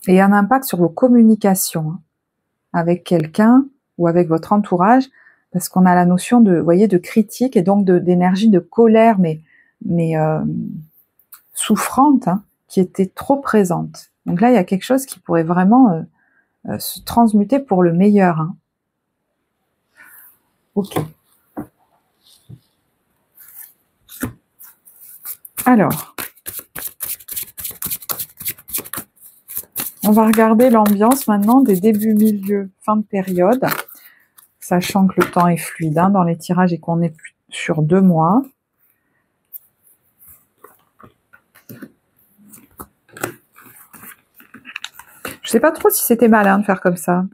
Et un impact sur vos communications avec quelqu'un ou avec votre entourage, parce qu'on a la notion de, vous voyez, de critique et donc d'énergie de colère, mais souffrante, qui était trop présente. Donc là, il y a quelque chose qui pourrait vraiment se transmuter pour le meilleur. Ok. Alors, on va regarder l'ambiance maintenant des débuts, milieux, fin de période. sachant que le temps est fluide hein, dans les tirages et qu'on est sur 2 mois. Je sais pas trop si c'était malin de faire comme ça.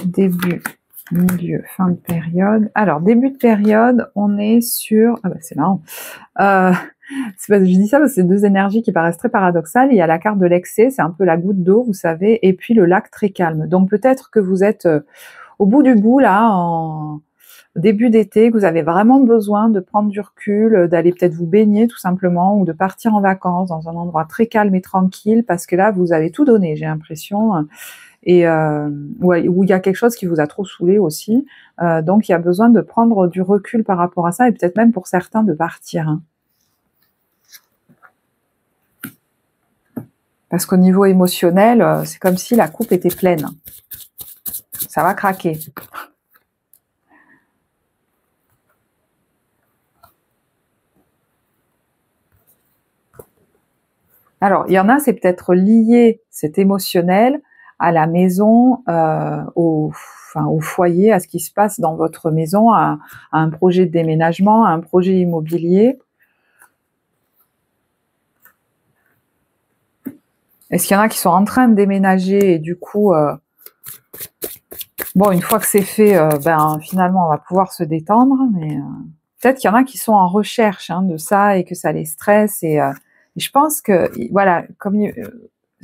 Début, milieu, fin de période. Alors, début de période, on est sur... Ah bah c'est marrant. Je dis ça parce que c'est 2 énergies qui paraissent très paradoxales. Il y a la carte de l'excès, c'est un peu la goutte d'eau, vous savez, et puis le lac très calme. Donc peut-être que vous êtes au bout du bout, là, en début d'été, que vous avez vraiment besoin de prendre du recul, d'aller peut-être vous baigner tout simplement, ou de partir en vacances dans un endroit très calme et tranquille, parce que là, vous avez tout donné, j'ai l'impression, et où il y a quelque chose qui vous a trop saoulé aussi. Donc il y a besoin de prendre du recul par rapport à ça, et peut-être même pour certains de partir. Hein. Parce qu'au niveau émotionnel, c'est comme si la coupe était pleine. Ça va craquer. Alors, il y en a, c'est peut-être lié, cet émotionnel, à la maison, au foyer, à ce qui se passe dans votre maison, à un projet de déménagement, à un projet immobilier. Est-ce qu'il y en a qui sont en train de déménager et du coup, bon, une fois que c'est fait, finalement, on va pouvoir se détendre, mais peut-être qu'il y en a qui sont en recherche hein, de ça et que ça les stresse. Et je pense que, voilà, comme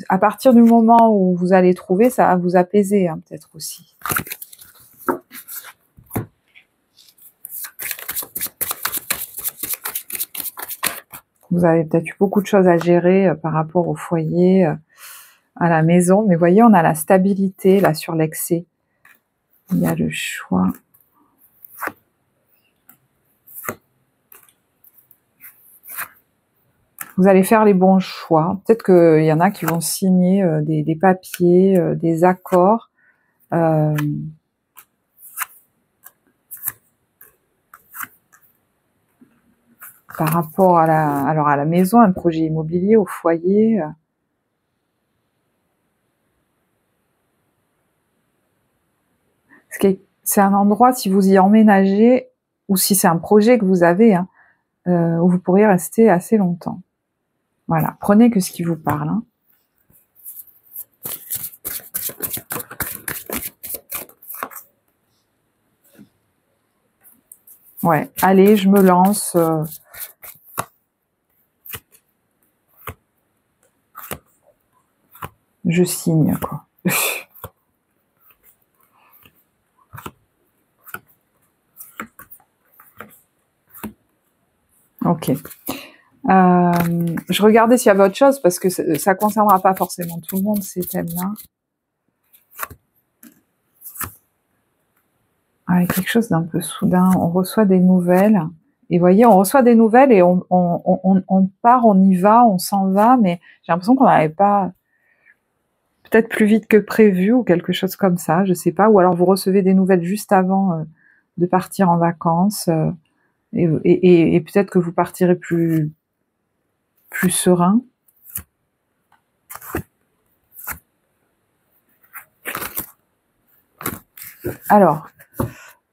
à partir du moment où vous allez trouver, ça va vous apaiser hein, peut-être aussi. Vous avez peut-être eu beaucoup de choses à gérer par rapport au foyer, à la maison. Mais vous voyez, on a la stabilité là sur l'excès. Il y a le choix. Vous allez faire les bons choix. Peut-être qu'il y en a qui vont signer des papiers, des accords. Par rapport à la maison, un projet immobilier, au foyer. C'est un endroit, si vous y emménagez, ou si c'est un projet que vous avez, hein, où vous pourriez rester assez longtemps. Voilà, prenez que ce qui vous parle. Hein. Ouais, allez, je me lance. Je signe, quoi. Ok. Je regardais s'il y avait autre chose, parce que ça concernera pas forcément tout le monde, ces thèmes-là. Ah, quelque chose d'un peu soudain. On reçoit des nouvelles. Et vous voyez, on reçoit des nouvelles et on part, on y va, on s'en va, mais j'ai l'impression qu'on n'avait pas... Peut-être plus vite que prévu ou quelque chose comme ça, je sais pas. Ou alors vous recevez des nouvelles juste avant de partir en vacances et peut-être que vous partirez plus serein. Alors,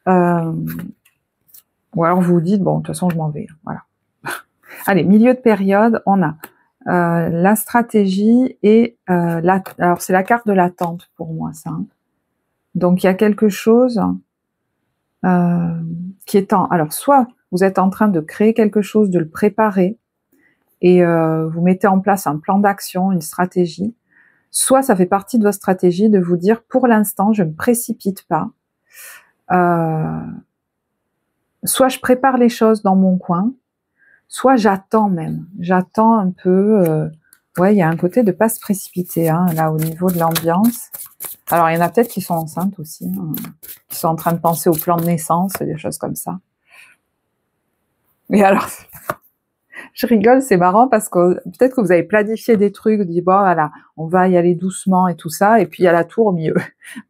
ou alors vous vous dites, bon, de toute façon, je m'en vais. Voilà. Allez, milieu de période, on a la stratégie et alors c'est la carte de l'attente pour moi, ça. Hein. Donc, il y a quelque chose qui est alors, soit vous êtes en train de créer quelque chose, de le préparer, et vous mettez en place un plan d'action, une stratégie, soit ça fait partie de votre stratégie de vous dire, pour l'instant, je ne me précipite pas, soit je prépare les choses dans mon coin, soit j'attends même, j'attends un peu, ouais, il y a un côté de pas se précipiter, hein, là, au niveau de l'ambiance. Alors, il y en a peut-être qui sont enceintes aussi, hein, qui sont en train de penser au plan de naissance, des choses comme ça. Et alors, je rigole, c'est marrant parce que peut-être que vous avez planifié des trucs, vous dites, bon, voilà, on va y aller doucement et tout ça, et puis il y a la tour au milieu.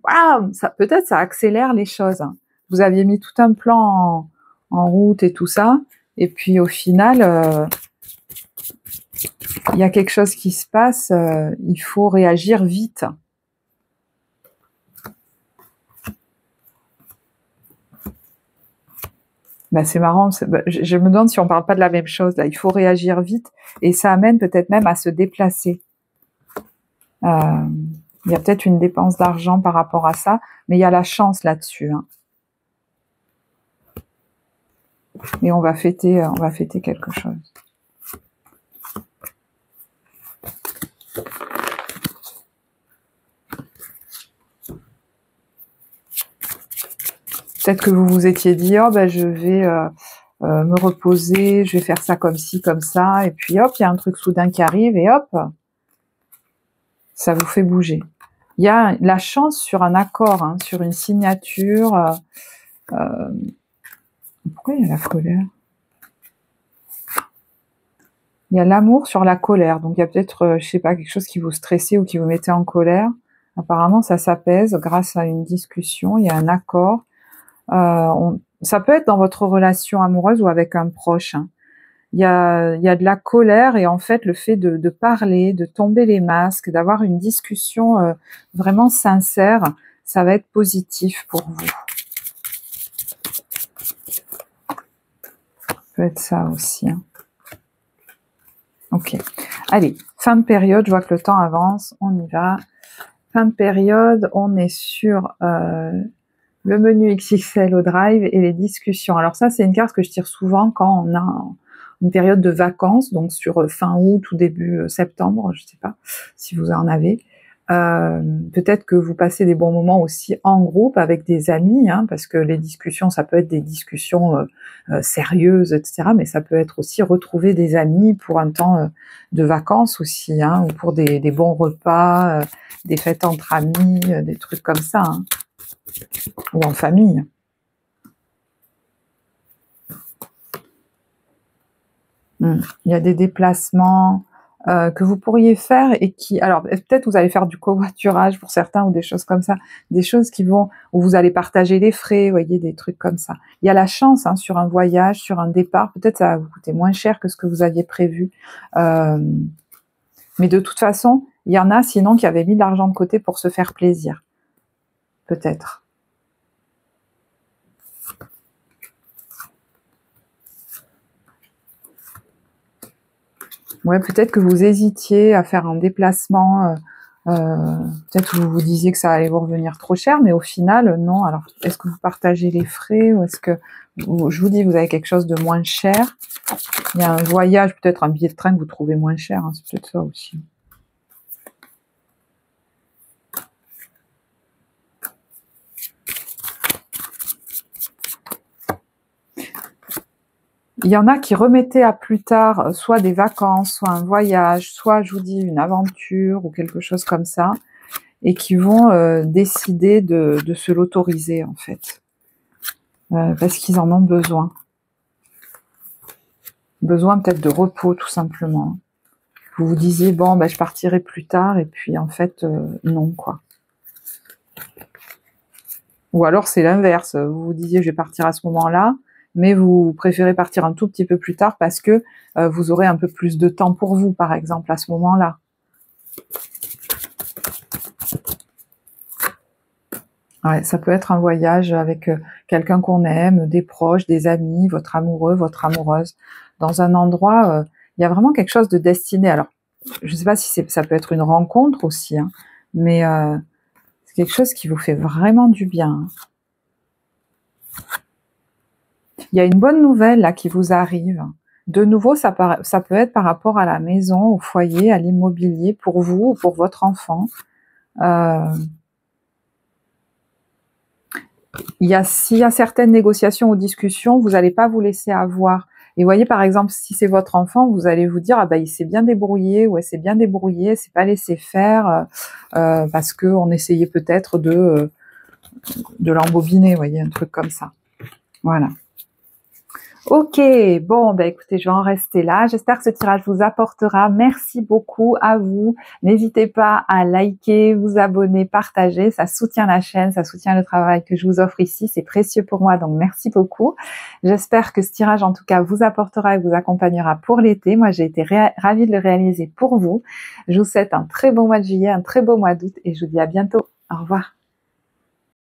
Waouh, ça, peut-être ça accélère les choses. Hein. Vous aviez mis tout un plan en route et tout ça, Et puis au final, il y a quelque chose qui se passe, il faut réagir vite. Ben, c'est marrant, je me demande si on parle pas de la même chose là. Il faut réagir vite et ça amène peut-être même à se déplacer. Il y a peut-être une dépense d'argent par rapport à ça, mais il y a la chance là-dessus. Hein. Et on va fêter quelque chose. Peut-être que vous vous étiez dit, oh ben je vais me reposer, je vais faire ça comme ci, comme ça, et puis hop, il y a un truc soudain qui arrive, et hop, ça vous fait bouger. Il y a la chance sur un accord, hein, sur une signature. Pourquoi il y a la colère? Il y a l'amour sur la colère, donc il y a peut-être, je sais pas, quelque chose qui vous stressait ou qui vous mettait en colère. Apparemment, ça s'apaise grâce à une discussion, il y a un accord. Ça peut être dans votre relation amoureuse ou avec un proche. Hein. Il y a de la colère et en fait, le fait de parler, de tomber les masques, d'avoir une discussion vraiment sincère, ça va être positif pour vous. Ça peut être ça aussi. Hein. Ok. Allez, fin de période, je vois que le temps avance, on y va. Fin de période, on est sur le menu XXL au drive et les discussions. Alors ça, c'est une carte que je tire souvent quand on a une période de vacances, donc sur fin août ou début septembre, je ne sais pas si vous en avez. Peut-être que vous passez des bons moments aussi en groupe avec des amis, hein, parce que les discussions, ça peut être des discussions sérieuses, etc., mais ça peut être aussi retrouver des amis pour un temps de vacances aussi, hein, ou pour des bons repas, des fêtes entre amis, des trucs comme ça, hein, ou en famille. Il y a des déplacements que vous pourriez faire et qui, alors peut-être vous allez faire du covoiturage pour certains ou des choses comme ça, des choses qui vont, où vous allez partager les frais, vous voyez, des trucs comme ça. Il y a la chance hein, sur un voyage, sur un départ, peut-être ça va vous coûter moins cher que ce que vous aviez prévu, mais de toute façon, il y en a sinon qui avaient mis de l'argent de côté pour se faire plaisir, peut-être. Ouais, peut-être que vous hésitiez à faire un déplacement, peut-être que vous vous disiez que ça allait vous revenir trop cher, mais au final, non. Alors, est-ce que vous partagez les frais ou est-ce que, je vous dis, vous avez quelque chose de moins cher? Il y a un voyage, peut-être un billet de train que vous trouvez moins cher, hein, c'est peut-être ça aussi. Il y en a qui remettaient à plus tard soit des vacances, soit un voyage, soit, je vous dis, une aventure ou quelque chose comme ça, et qui vont décider de se l'autoriser, en fait. Parce qu'ils en ont besoin. Besoin peut-être de repos, tout simplement. Vous vous disiez, bon, ben, je partirai plus tard, et puis en fait, non, quoi. Ou alors c'est l'inverse, vous vous disiez, je vais partir à ce moment-là, mais vous préférez partir un tout petit peu plus tard parce que vous aurez un peu plus de temps pour vous, par exemple, à ce moment-là. Ouais, ça peut être un voyage avec quelqu'un qu'on aime, des proches, des amis, votre amoureux, votre amoureuse, dans un endroit, il y a vraiment quelque chose de destiné. Alors, je ne sais pas si ça peut être une rencontre aussi, hein, mais c'est quelque chose qui vous fait vraiment du bien. Il y a une bonne nouvelle là qui vous arrive. De nouveau, ça peut être par rapport à la maison, au foyer, à l'immobilier, pour vous ou pour votre enfant. S'il y a certaines négociations ou discussions, vous n'allez pas vous laisser avoir. Et vous voyez, par exemple, si c'est votre enfant, vous allez vous dire, ah ben, il s'est bien débrouillé, ou elle s'est bien débrouillée, c'est pas laissé faire, parce qu'on essayait peut-être de l'embobiner, vous voyez, un truc comme ça. Voilà. Ok, bon, ben écoutez, je vais en rester là. J'espère que ce tirage vous apportera. Merci beaucoup à vous. N'hésitez pas à liker, vous abonner, partager. Ça soutient la chaîne, ça soutient le travail que je vous offre ici. C'est précieux pour moi, donc merci beaucoup. J'espère que ce tirage, en tout cas, vous apportera et vous accompagnera pour l'été. Moi, j'ai été ravie de le réaliser pour vous. Je vous souhaite un très bon mois de juillet, un très beau mois d'août et je vous dis à bientôt. Au revoir.